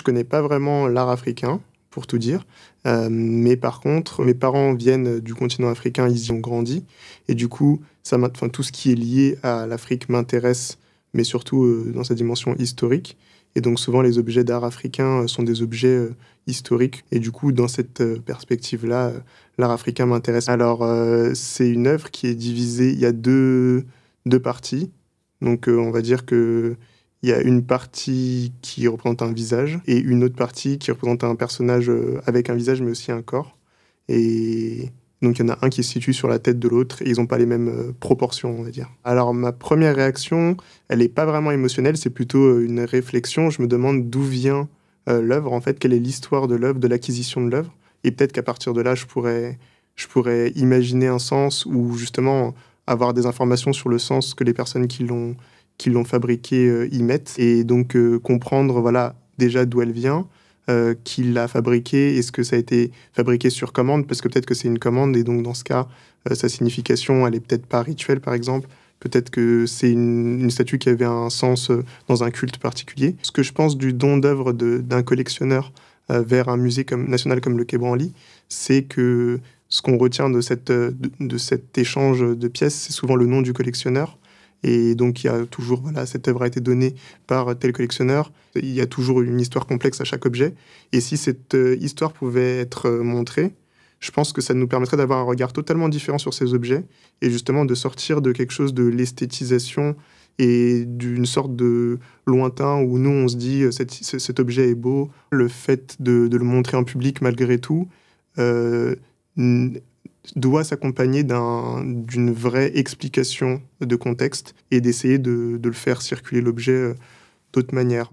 je connais pas vraiment l'art africain, pour tout dire. Mais par contre, mes parents viennent du continent africain, ils y ont grandi. Et du coup, tout ce qui est lié à l'Afrique m'intéresse, mais surtout dans sa dimension historique. Et donc souvent, les objets d'art africain sont des objets historiques. Et du coup, dans cette perspective-là, l'art africain m'intéresse. Alors, c'est une œuvre qui est divisée, il y a deux parties. Donc, on va dire que il y a une partie qui représente un visage et une autre partie qui représente un personnage avec un visage mais aussi un corps. Et donc il y en a un qui se situe sur la tête de l'autre et ils n'ont pas les mêmes proportions, on va dire. Alors ma première réaction, elle n'est pas vraiment émotionnelle, c'est plutôt une réflexion. Je me demande d'où vient l'œuvre, en fait, quelle est l'histoire de l'œuvre, de l'acquisition de l'œuvre. Et peut-être qu'à partir de là, je pourrais imaginer un sens ou justement avoir des informations sur le sens que les personnes qui l'ont fabriquée y mettent. Et donc comprendre voilà, déjà d'où elle vient, qui l'a fabriquée, est-ce que ça a été fabriqué sur commande, parce que peut-être que c'est une commande, et donc dans ce cas, sa signification, elle est peut-être pas rituelle, par exemple. Peut-être que c'est une statue qui avait un sens dans un culte particulier. Ce que je pense du don d'œuvre d'un collectionneur vers un musée national comme le Quai Branly, c'est que ce qu'on retient de cet échange de pièces, c'est souvent le nom du collectionneur. Et donc, il y a toujours, voilà, cette œuvre a été donnée par tel collectionneur. Il y a toujours une histoire complexe à chaque objet. Et si cette histoire pouvait être montrée, je pense que ça nous permettrait d'avoir un regard totalement différent sur ces objets et justement de sortir de quelque chose de l'esthétisation et d'une sorte de lointain où nous, on se dit cet objet est beau. Le fait de le montrer en public malgré tout doit s'accompagner d'une vraie explication de contexte et d'essayer de le faire circuler l'objet d'autre manière.